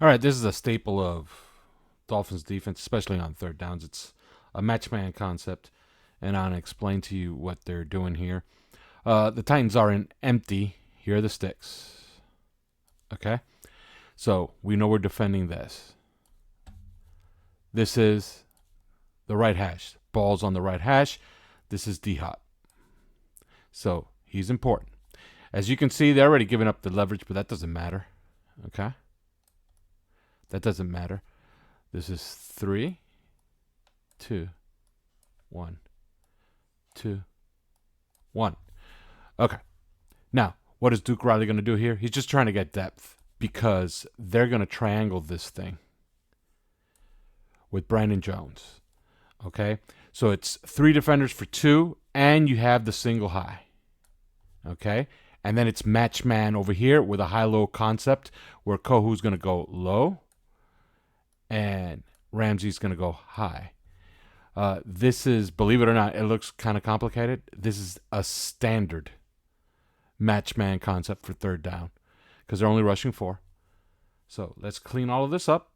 All right, this is a staple of Dolphins defense, especially on third downs. It's a match man concept, and I'm going to explain to you what they're doing here. The Titans are in empty. Here are the sticks. Okay? So we know we're defending this. This is the right hash. Ball's on the right hash. This is D-Hop. So he's important. As you can see, they're already giving up the leverage, but that doesn't matter. Okay? That doesn't matter. This is 3, 2, 1, 2, 1. Okay. Now, what is Duke Riley going to do here? He's just trying to get depth because they're going to triangle this thing with Brandon Jones. Okay? So it's 3 defenders for 2, and you have the single high. Okay? And then it's match man over here with a high-low concept where Kohu's going to go low and Ramsey's going to go high. This is, believe it or not, it looks kind of complicated. This is a standard match man concept for third down because they're only rushing 4. So let's clean all of this up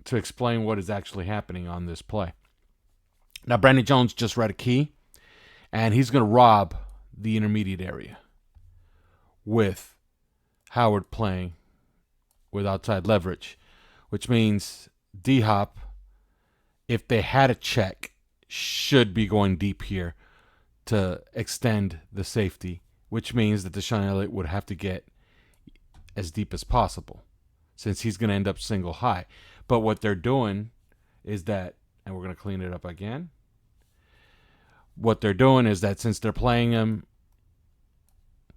to explain what is actually happening on this play. Now, Brandon Jones just read a key, and he's going to rob the intermediate area with Howard playing with outside leverage, which means D-Hop, if they had a check, should be going deep here to extend the safety, which means that Deshaun Elliott would have to get as deep as possible since he's going to end up single high. But what they're doing is that, and we're going to clean it up again, what they're doing is that since they're playing him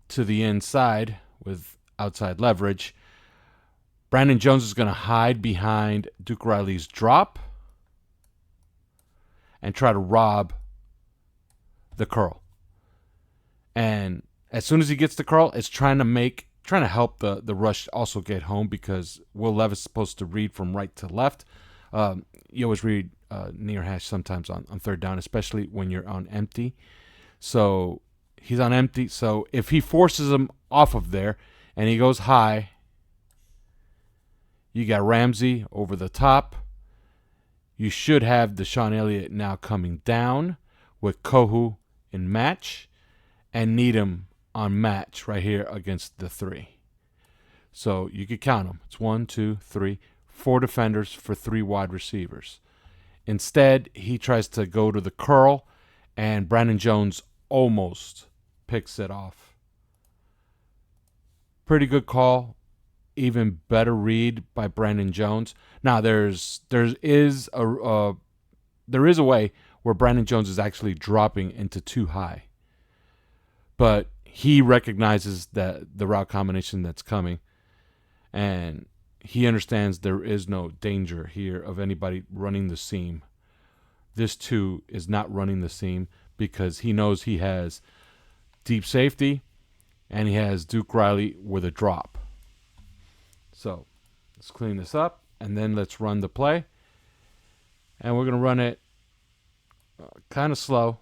to the inside with outside leverage, Brandon Jones is going to hide behind Duke Riley's drop and try to rob the curl. And as soon as he gets the curl, it's trying to help the rush also get home because Will Levis is supposed to read from right to left. You always read near hash sometimes on third down, especially when you're on empty. So he's on empty. So if he forces him off of there and he goes high, you got Ramsey over the top. You should have Deshaun Elliott now coming down with Kohu in match and Needham on match right here against the 3. So you could count them. It's 1, 2, 3, 4 defenders for 3 wide receivers. Instead, he tries to go to the curl, and Brandon Jones almost picks it off. Pretty good call. Even better read by Brandon Jones. Now there is a way where Brandon Jones is actually dropping into too high, but he recognizes that the route combination that's coming, and he understands there is no danger here of anybody running the seam. This too is not running the seam because he knows he has deep safety and he has Duke Riley with a drop. So let's clean this up, and then let's run the play. And we're going to run it kind of slow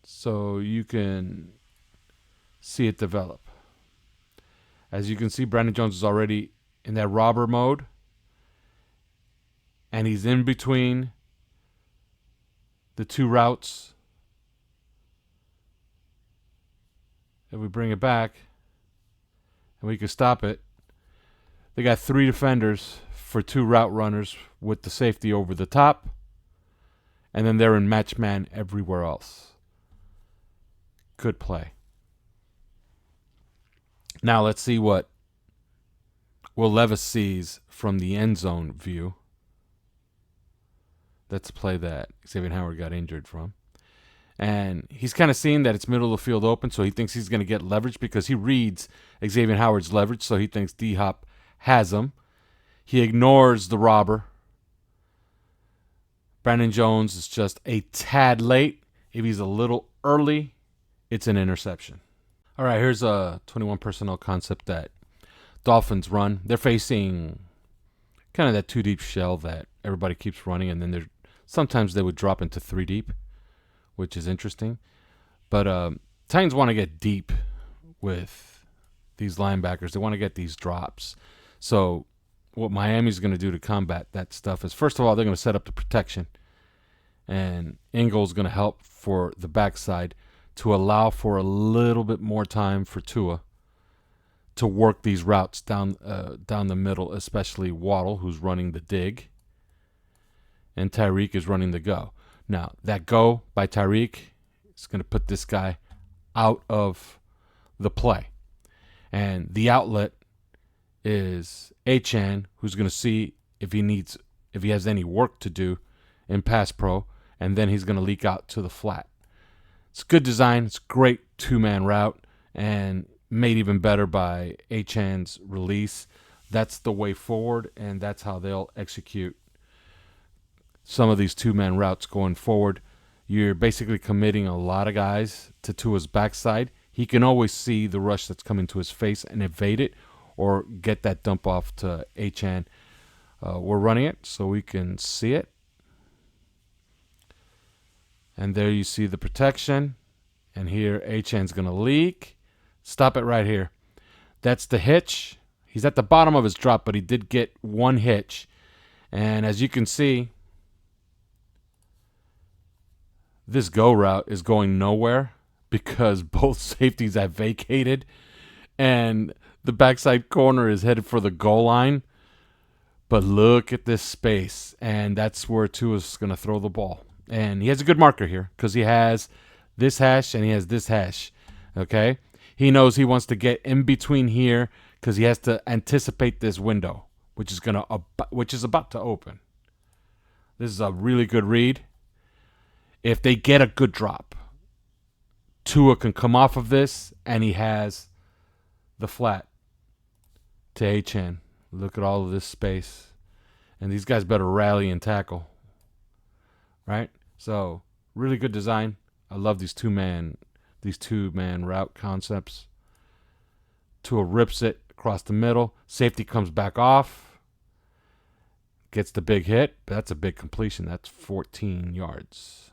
so you can see it develop. As you can see, Brandon Jones is already in that robber mode, and he's in between the 2 routes. If we bring it back, and we can stop it, they got 3 defenders for 2 route runners with the safety over the top. And then they're in match man everywhere else. Good play. Now let's see what Will Levis sees from the end zone view. That's a play that Xavier Howard got injured from. And he's kind of seeing that it's middle of the field open, so he thinks he's going to get leverage because he reads Xavier Howard's leverage, so he thinks D-Hop has him. He ignores the robber. Brandon Jones is just a tad late. If he's a little early, it's an interception. All right, here's a 21 personnel concept that Dolphins run. They're facing kind of that 2 deep shell that everybody keeps running, and then sometimes they would drop into 3 deep, which is interesting. But Titans want to get deep with these linebackers. They want to get these drops. So what Miami's going to do to combat that stuff is, first of all, they're going to set up the protection. And Ingles going to help for the backside to allow for a little bit more time for Tua to work these routes down the middle, especially Waddle, who's running the dig, and Tyreek is running the go. Now, that go by Tyreek is going to put this guy out of the play. And the outlet is Achane, who's going to see if he has any work to do in pass pro, and then he's going to leak out to the flat. It's good design. It's a great two-man route, and made even better by Achane's release. That's the way forward, and that's how they'll execute some of these two-man routes going forward. You're basically committing a lot of guys to Tua's backside. He can always see the rush that's coming to his face and evade it, or get that dump off to Achane. We're running it so we can see it. And there you see the protection. And here Achane's going to leak. Stop it right here. That's the hitch. He's at the bottom of his drop, but he did get one hitch. And as you can see, this go route is going nowhere because both safeties have vacated. And the backside corner is headed for the goal line. But look at this space. And that's where Tua's going to throw the ball. And he has a good marker here because he has this hash and he has this hash. Okay? He knows he wants to get in between here because he has to anticipate this window, which is about to open. This is a really good read. If they get a good drop, Tua can come off of this, and he has the flat to Achane. Look at all of this space. And these guys better rally and tackle. Right? So, really good design. I love these two-man route concepts. Tua rips it across the middle. Safety comes back off. Gets the big hit. But that's a big completion. That's 14 yards.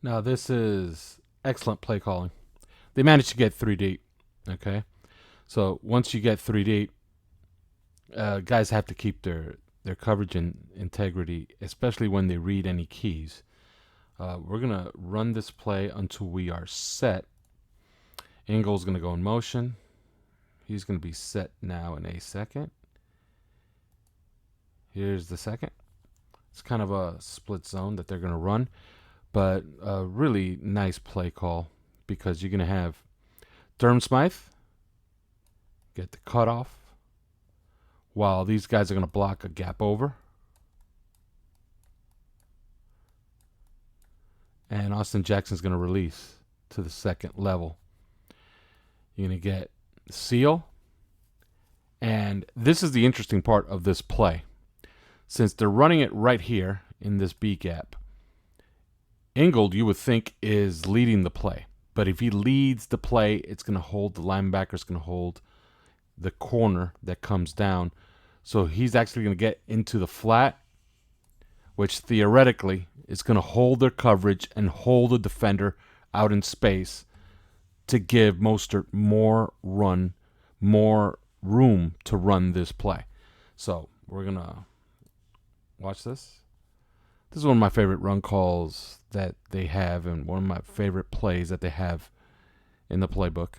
Now, this is excellent play calling. They managed to get 3 deep. Okay? So, once you get 3 deep, guys have to keep their coverage and integrity, especially when they read any keys. We're going to run this play until we are set. Ingles going to go in motion. He's going to be set now in a second. Here's the second. It's kind of a split zone that they're going to run, but a really nice play call because you're going to have TENxMIA get the cutoff while these guys are going to block a gap over. And Austin Jackson's going to release to the second level. You're going to get seal. And this is the interesting part of this play. Since they're running it right here in this B gap, Ingold, you would think, is leading the play. But if he leads the play, it's going to hold, the linebacker's going to hold the corner that comes down. So he's actually going to get into the flat, which theoretically is going to hold their coverage and hold the defender out in space to give Mostert more room to run this play. So we're going to watch this. This is one of my favorite run calls that they have and one of my favorite plays that they have in the playbook.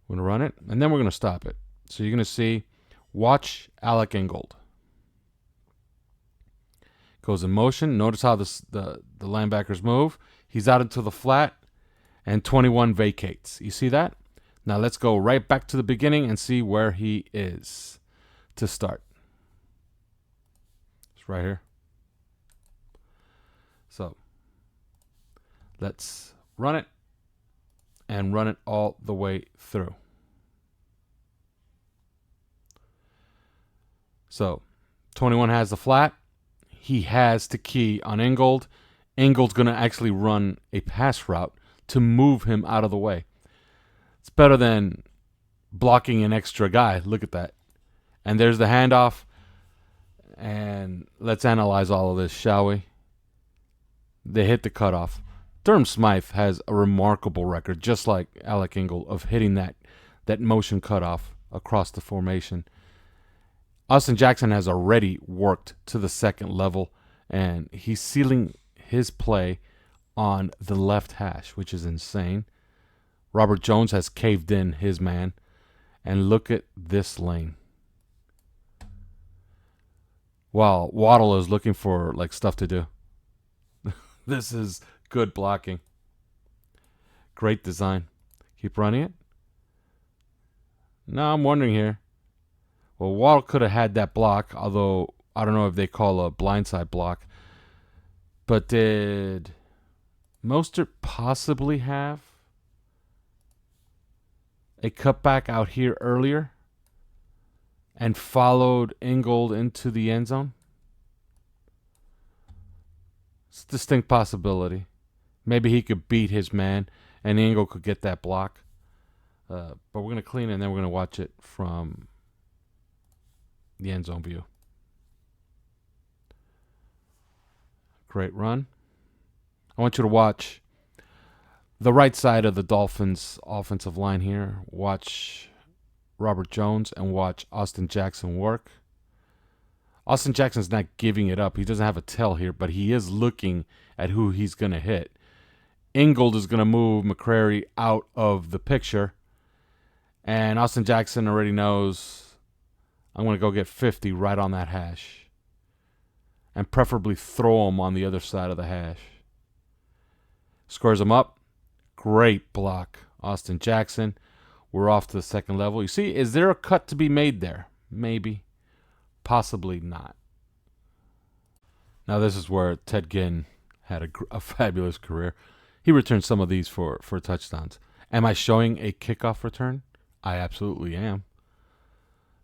We're going to run it, and then we're going to stop it. So you're going to see, watch Alec Ingold. Goes in motion. Notice how the linebackers move. He's out into the flat, and 21 vacates. You see that? Now let's go right back to the beginning and see where he is to start. It's right here. So let's run it and run it all the way through. So 21 has the flat. He has to key on Ingold. Ingold's going to actually run a pass route to move him out of the way. It's better than blocking an extra guy. Look at that. And there's the handoff. And let's analyze all of this, shall we? They hit the cutoff. TENxMIA has a remarkable record, just like Alec Ingold, of hitting that motion cutoff across the formation. Austin Jackson has already worked to the second level, and he's sealing his play on the left hash, which is insane. Robert Jones has caved in his man, and look at this lane. While Waddle is looking for like stuff to do. This is good blocking. Great design. Keep running it. Now I'm wondering here. Well, Waddle could have had that block, although I don't know if they call a blindside block. But did Mostert possibly have a cutback out here earlier and followed Ingold into the end zone? It's a distinct possibility. Maybe he could beat his man and Ingold could get that block. But we're going to clean it and then we're going to watch it from the end zone view. Great run. I want you to watch the right side of the Dolphins' offensive line here. Watch Robert Jones and watch Austin Jackson work. Austin Jackson's not giving it up. He doesn't have a tell here, but he is looking at who he's going to hit. Ingold is going to move McCrary out of the picture. And Austin Jackson already knows I'm going to go get 50 right on that hash. And preferably throw him on the other side of the hash. Scores him up. Great block, Austin Jackson. We're off to the second level. You see, is there a cut to be made there? Maybe. Possibly not. Now this is where Ted Ginn had a fabulous career. He returned some of these for touchdowns. Am I showing a kickoff return? I absolutely am.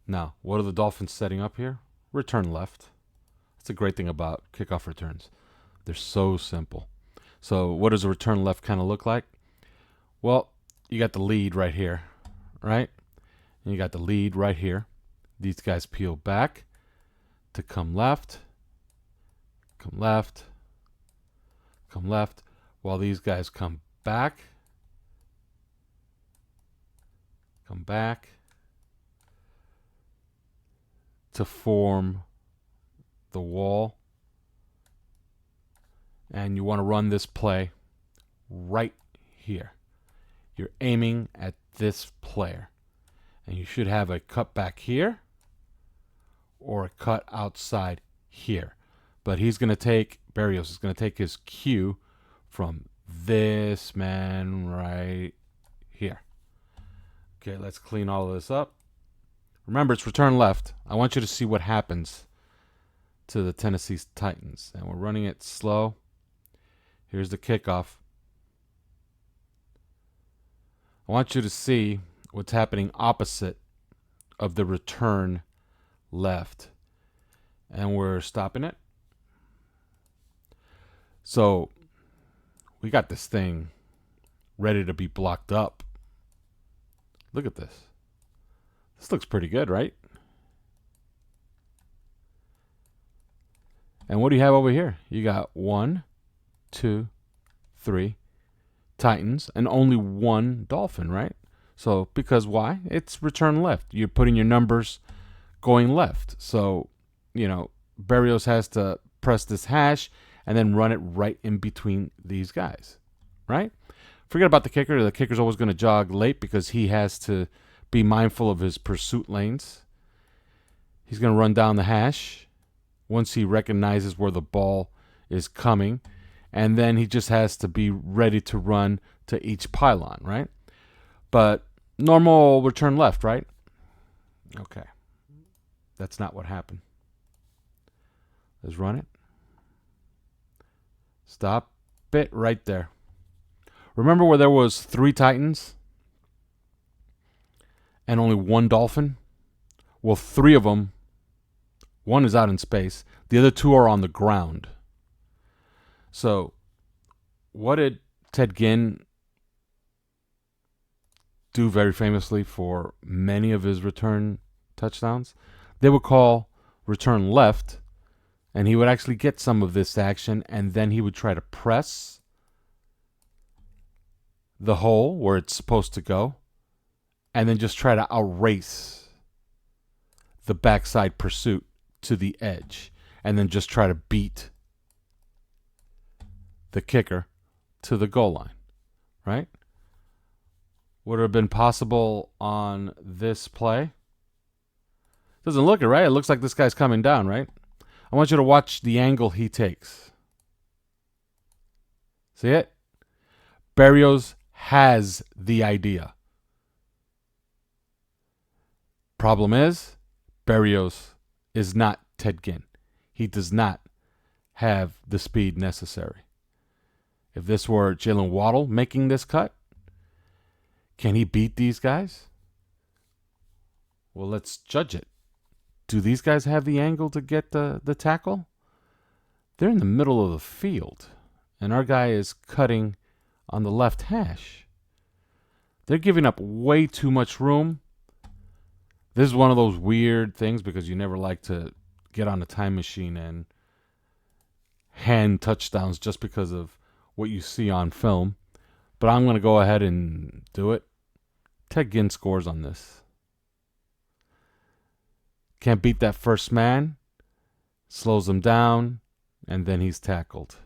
Now, what are the Dolphins setting up here? Return left. That's a great thing about kickoff returns. They're so simple. So what does a return left kind of look like? Well, you got the lead right here, right? And you got the lead right here. These guys peel back to come left, come left, come left, while these guys come back, to form the wall. And you want to run this play right here. You're aiming at this player. And you should have a cut back here or a cut outside here. But he's going to take, Berrios is going to take his cue from this man right here. Okay, let's clean all of this up. Remember, it's return left. I want you to see what happens to the Tennessee Titans. And we're running it slow. Here's the kickoff. I want you to see what's happening opposite of the return left. And we're stopping it. So we got this thing ready to be blocked up. Look at this. This looks pretty good, right? And what do you have over here? You got 1, 2, 3 Titans and only one Dolphin, right? So because why? It's return left. You're putting your numbers going left. So, Berrios has to press this hash and then run it right in between these guys, right? Forget about the kicker. The kicker's always going to jog late because he has to be mindful of his pursuit lanes. He's going to run down the hash once he recognizes where the ball is coming. And then he just has to be ready to run to each pylon, right? But normal return left, right? Okay. That's not what happened. Let's run it. Stop it right there. Remember where there was 3 Titans and only 1 Dolphin? Well, 3 of them, 1 is out in space. The other 2 are on the ground. So what did Ted Ginn do very famously for many of his return touchdowns? They would call return left, and he would actually get some of this action, and then he would try to press the hole where it's supposed to go, and then just try to outrace the backside pursuit to the edge and then just try to beat the kicker to the goal line, right? Would it have been possible on this play? Doesn't look it, right? It looks like this guy's coming down, right? I want you to watch the angle he takes. See it? Berrios has the idea. Problem is, Berrios is not Ted Ginn. He does not have the speed necessary. If this were Jalen Waddle making this cut, can he beat these guys? Well, let's judge it. Do these guys have the angle to get the tackle? They're in the middle of the field, and our guy is cutting on the left hash. They're giving up way too much room. This is one of those weird things because you never like to get on a time machine and hand touchdowns just because of what you see on film. But I'm going to go ahead and do it. Ted Ginn scores on this. Can't beat that first man. Slows him down, and then he's tackled.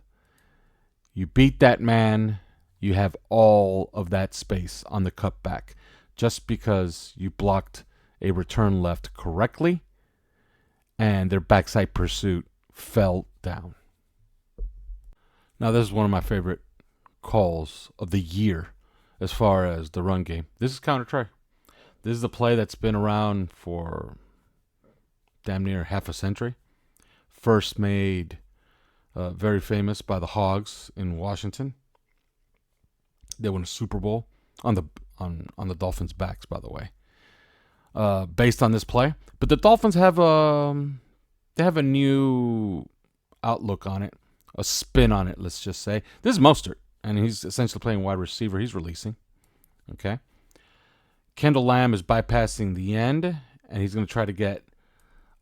You beat that man, you have all of that space on the cutback just because you blocked a return left correctly and their backside pursuit fell down. Now, this is one of my favorite calls of the year as far as the run game. This is counter try. This is a play that's been around for damn near half a century. First made very famous by the Hogs in Washington. They won a Super Bowl on the Dolphins' backs, by the way, based on this play. But the Dolphins have a new outlook on it, a spin on it. Let's just say this is Mostert, and he's essentially playing wide receiver. He's releasing. Okay. Kendall Lamb is bypassing the end, and he's going to try to get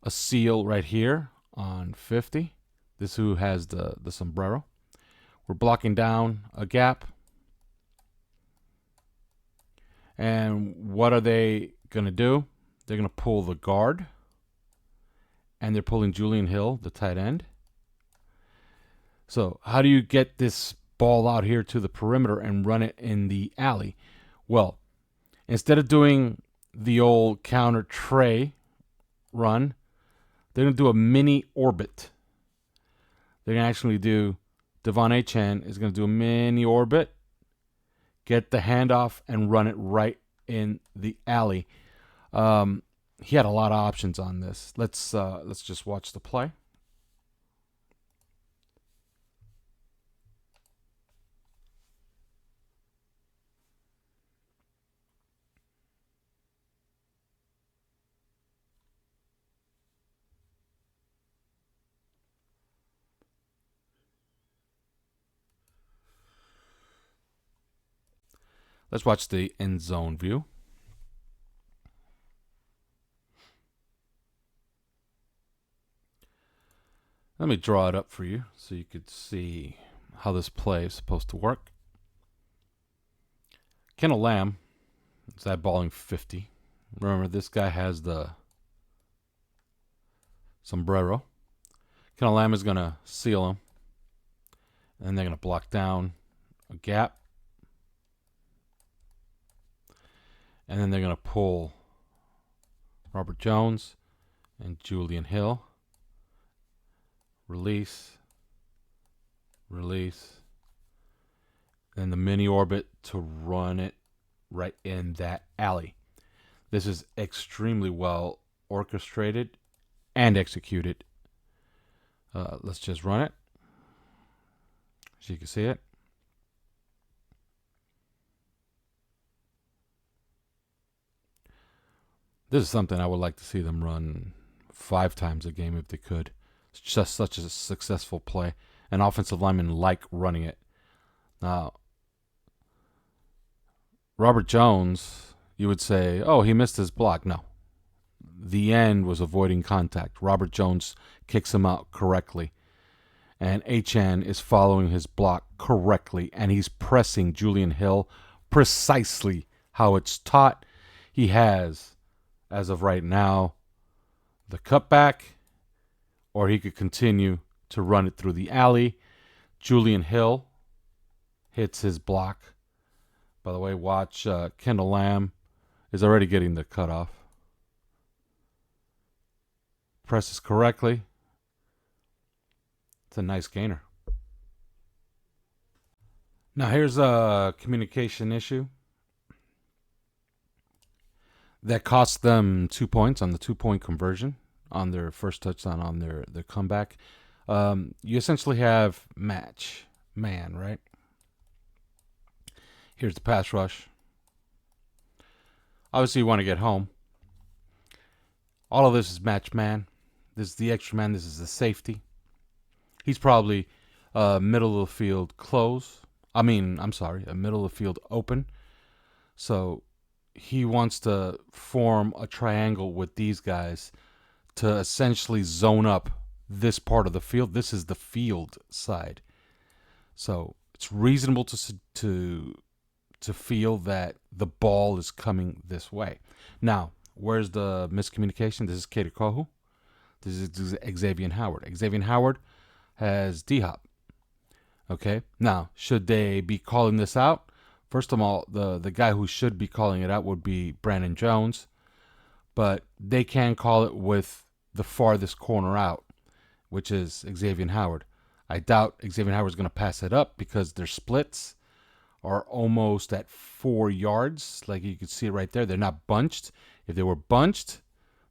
a seal right here on 50. This is who has the sombrero. We're blocking down a gap. And what are they going to do? They're going to pull the guard. And they're pulling Julian Hill, the tight end. So how do you get this ball out here to the perimeter and run it in the alley? Well, instead of doing the old counter tray run, they're going to do a mini orbit. They're going to actually do, Devon Achane is going to do a mini orbit, get the handoff, and run it right in the alley. He had a lot of options on this. Let's just watch the play. Let's watch the end zone view. Let me draw it up for you so you could see how this play is supposed to work. Kendall Lamb is eyeballing 50. Remember, this guy has the sombrero. Kendall Lamb is going to seal him. And they're going to block down a gap. And then they're going to pull Robert Jones and Julian Hill. Release. Release. Then the mini orbit to run it right in that alley. This is extremely well orchestrated and executed. Let's just run it so you can see it. This is something I would like to see them run 5 times a game if they could. It's just such a successful play. And offensive linemen like running it. Now, Robert Jones, you would say, oh, he missed his block. No. The end was avoiding contact. Robert Jones kicks him out correctly. And Achane is following his block correctly. And he's pressing Julian Hill precisely how it's taught. He has, as of right now, the cutback, or he could continue to run it through the alley. Julian Hill hits his block. By the way, watch Kendall Lamb is already getting the cutoff. Presses correctly. It's a nice gainer. Now here's a communication issue that cost them 2 points on the 2-point conversion on their first touchdown on their comeback. You essentially have match man, right? Here's the pass rush. Obviously, you want to get home. All of this is match man. This is the extra man. This is the safety. He's probably middle of the field close. A middle of the field open. So he wants to form a triangle with these guys to essentially zone up this part of the field. This is the field side. So it's reasonable to feel that the ball is coming this way. Now, where's the miscommunication? This is Kader Kohu. This is Xavier Howard. Xavier Howard has D-Hop. Okay? Now, should they be calling this out? First of all, the guy who should be calling it out would be Brandon Jones. But they can call it with the farthest corner out, which is Xavier Howard. I doubt Xavier Howard's going to pass it up because their splits are almost at 4 yards. Like you can see it right there. They're not bunched. If they were bunched,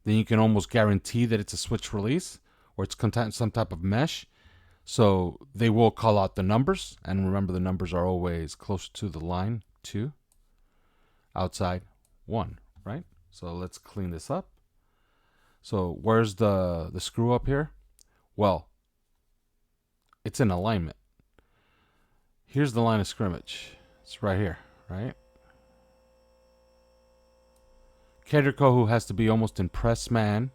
then you can almost guarantee that it's a switch release or it's some type of mesh. So they will call out the numbers. And remember, the numbers are always close to the line. 2. Outside. 1. Right? So let's clean this up. So where's the screw up here? Well, it's in alignment. Here's the line of scrimmage. It's right here, right? Kader Kohu has to be almost in press man,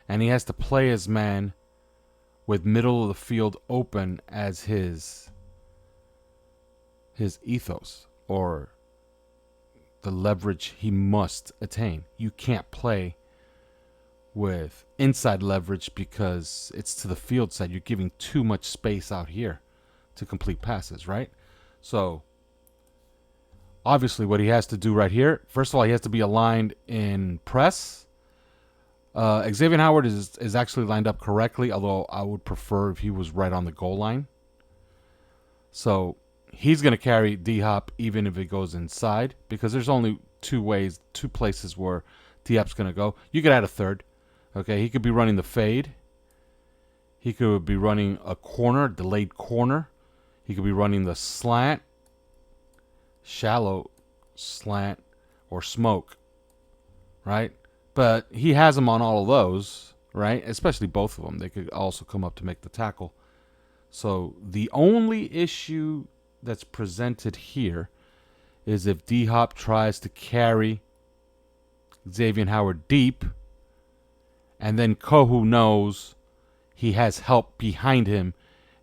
and he has to play his man with middle of the field open as his ethos or the leverage he must attain. You can't play with inside leverage because it's to the field side. You're giving too much space out here to complete passes, right? So obviously what he has to do right here, first of all, he has to be aligned in press. Xavier Howard is actually lined up correctly, although I would prefer if he was right on the goal line. So he's going to carry D-Hop even if it goes inside because there's only 2 places where D-Hop's going to go. You could add a third. Okay, he could be running the fade. He could be running a corner, delayed corner. He could be running the slant, shallow slant, or smoke, right? But he has them on all of those, right? Especially both of them. They could also come up to make the tackle. So the only issue that's presented here is if D-Hop tries to carry Xavier Howard deep, and then Kohu knows he has help behind him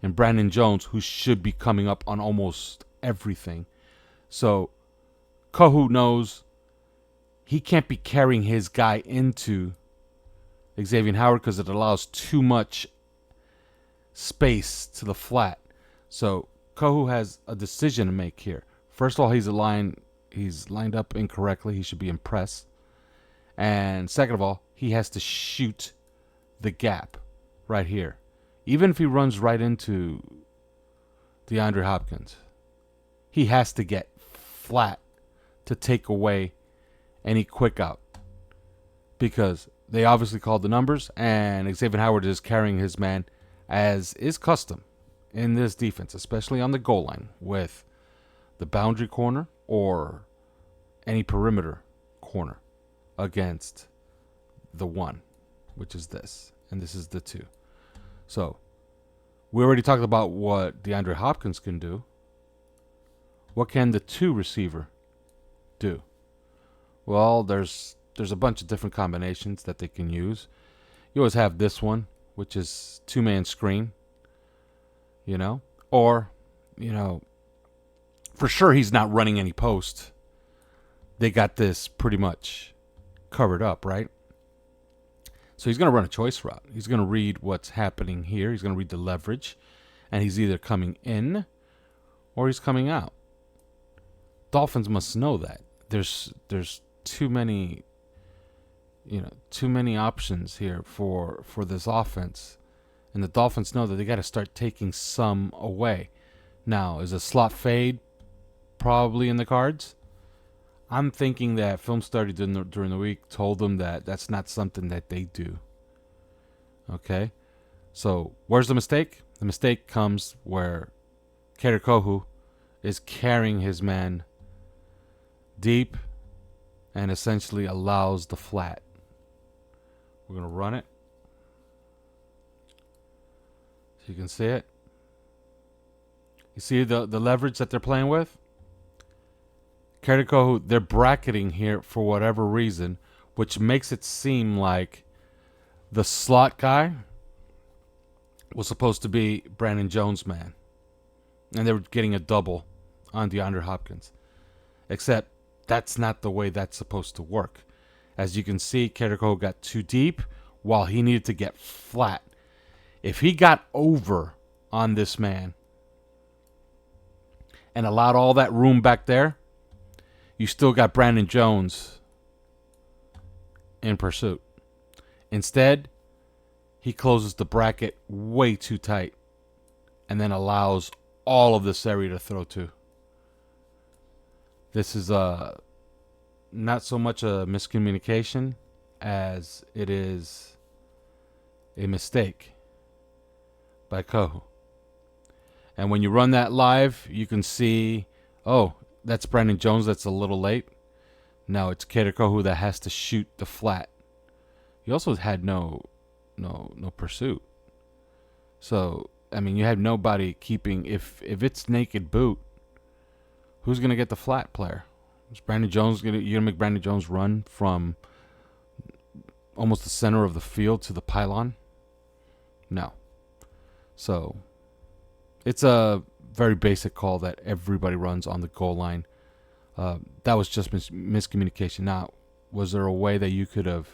and Brandon Jones, who should be coming up on almost everything. So Kohu knows he can't be carrying his guy into Xavier Howard because it allows too much space to the flat. So Kohu has a decision to make here. First of all, he's lined up incorrectly. He should be in press. And second of all, he has to shoot the gap right here. Even if he runs right into DeAndre Hopkins, he has to get flat to take away any quick out. Because they obviously called the numbers, and Xavier Howard is carrying his man as is custom in this defense, especially on the goal line with the boundary corner or any perimeter corner against the 1, which is this, and this is the 2. So we already talked about what DeAndre Hopkins can do. What can the 2 receiver do? Well, there's a bunch of different combinations that they can use. You always have this one, which is 2-man screen, or, for sure he's not running any post. They got this pretty much covered up, right? So he's going to run a choice route. He's going to read what's happening here. He's going to read the leverage, and he's either coming in or he's coming out. Dolphins must know that. There's too many, too many options here for this offense. And the Dolphins know that they got to start taking some away. Now, is a slot fade probably in the cards? I'm thinking that film study during the week told them that that's not something that they do. Okay? So, where's the mistake? The mistake comes where Kerikohu is carrying his man deep and essentially allows the flat. We're going to run it. So you can see it. You see the leverage that they're playing with? Kerikohu, they're bracketing here for whatever reason, which makes it seem like the slot guy was supposed to be Brandon Jones' man. And they were getting a double on DeAndre Hopkins. Except that's not the way that's supposed to work. As you can see, Kerikohu got too deep while he needed to get flat. If he got over on this man and allowed all that room back there, you still got Brandon Jones in pursuit. Instead, he closes the bracket way too tight and then allows all of this area to throw to. This is not so much a miscommunication as it is a mistake by Kohu. And when you run that live, you can see, oh, that's Brandon Jones that's a little late. No, it's Kerikohu that has to shoot the flat. He also had no pursuit. So, I mean, you have nobody keeping, if it's naked boot, who's going to get the flat player? Is Brandon Jones you're going to make Brandon Jones run from almost the center of the field to the pylon? No. So, it's a very basic call that everybody runs on the goal line. That was just miscommunication. Now, was there a way that you could have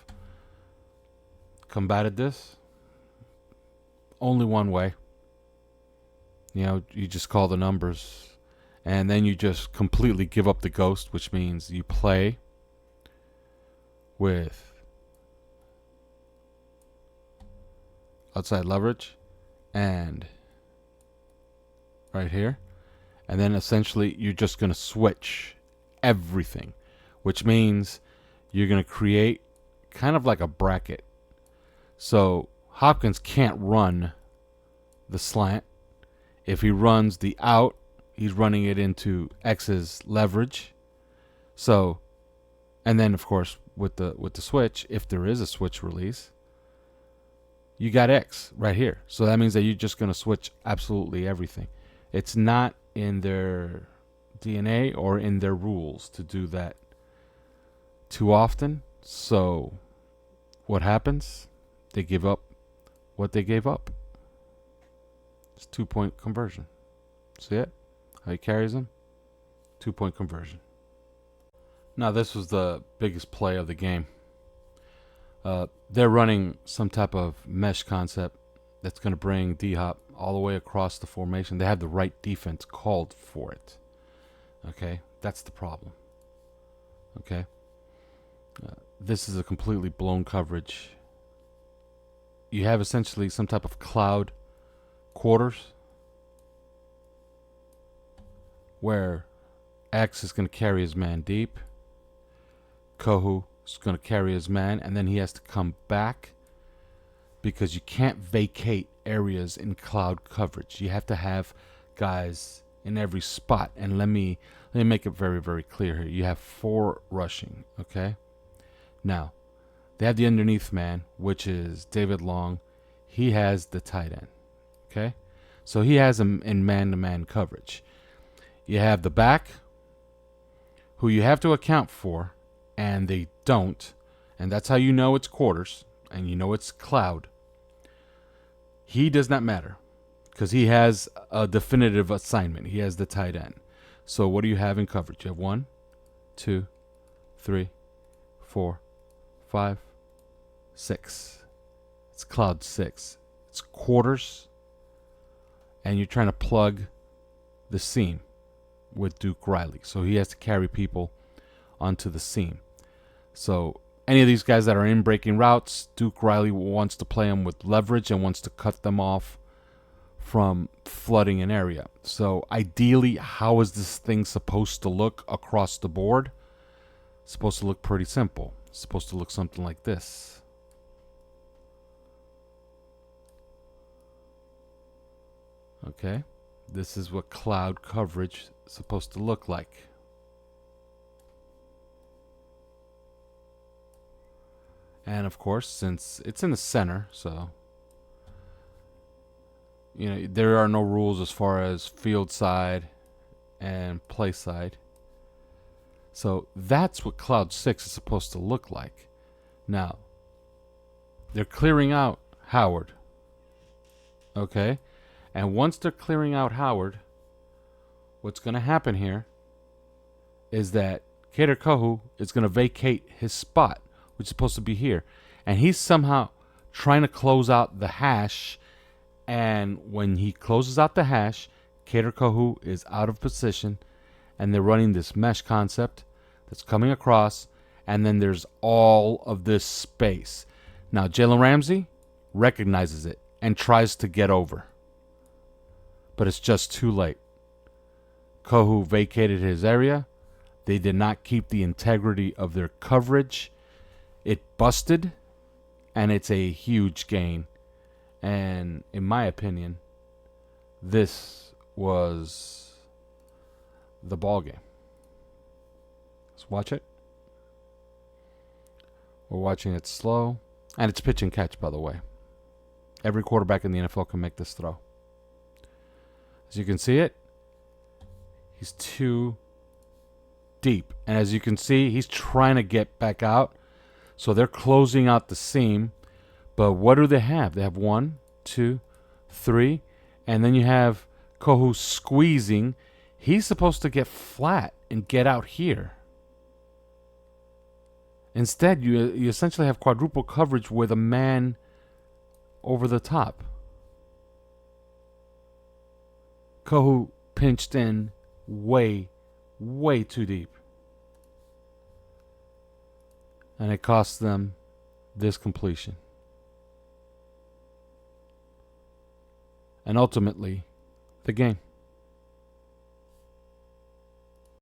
combated this? Only one way. You just call the numbers, and then you just completely give up the ghost, which means you play with outside leverage and right here, and then essentially you're just going to switch everything, which means you're going to create kind of like a bracket. So Hopkins can't run the slant. If he runs the out, he's running it into X's leverage. So, and then of course with the switch, if there is a switch release, you got X right here. So that means that you're just going to switch absolutely everything. It's not in their DNA or in their rules to do that too often. So what happens? They give up what they gave up. It's 2-point conversion. See it? How he carries them? 2-point conversion. Now this was the biggest play of the game. They're running some type of mesh concept that's going to bring D-Hop all the way across the formation. They have the right defense called for it. Okay? That's the problem. Okay? This is a completely blown coverage. You have essentially some type of cloud quarters where X is going to carry his man deep. Kohu is going to carry his man, and then he has to come back because you can't vacate areas in cloud coverage. You have to have guys in every spot. And let me make it very, very clear here. You have 4 rushing, okay? Now, they have the underneath man, which is David Long. He has the tight end, okay? So he has him in man-to-man coverage. You have the back, who you have to account for, and they don't. And that's how you know it's quarters, and you know it's cloud. He does not matter, because he has a definitive assignment. He has the tight end. So what do you have in coverage? You have 1, 2, 3, 4, 5, 6. It's cloud 6. It's quarters, and you're trying to plug the seam with Duke Riley. So he has to carry people onto the seam. So any of these guys that are in breaking routes, Duke Riley wants to play them with leverage and wants to cut them off from flooding an area. So ideally, how is this thing supposed to look across the board? It's supposed to look pretty simple. It's supposed to look something like this. Okay, this is what cloud coverage is supposed to look like. And of course, since it's in the center, so there are no rules as far as field side and play side. So that's what cloud 6 is supposed to look like. Now, they're clearing out Howard. Okay? And once they're clearing out Howard, what's going to happen here is that Kader Kohu is going to vacate his spot, which is supposed to be here. And he's somehow trying to close out the hash. And when he closes out the hash, Kader Kohu is out of position. And they're running this mesh concept that's coming across. And then there's all of this space. Now, Jalen Ramsey recognizes it and tries to get over. But it's just too late. Kohu vacated his area. They did not keep the integrity of their coverage. It busted, and it's a huge gain. And in my opinion, this was the ball game. Let's watch it. We're watching it slow. And it's pitch and catch, by the way. Every quarterback in the NFL can make this throw. As you can see it, he's too deep. And as you can see, he's trying to get back out. So they're closing out the seam. But what do they have? They have 1, 2, 3. And then you have Kohu squeezing. He's supposed to get flat and get out here. Instead, you essentially have quadruple coverage with a man over the top. Kohu pinched in way, way too deep. And it cost them this completion. And ultimately, the game.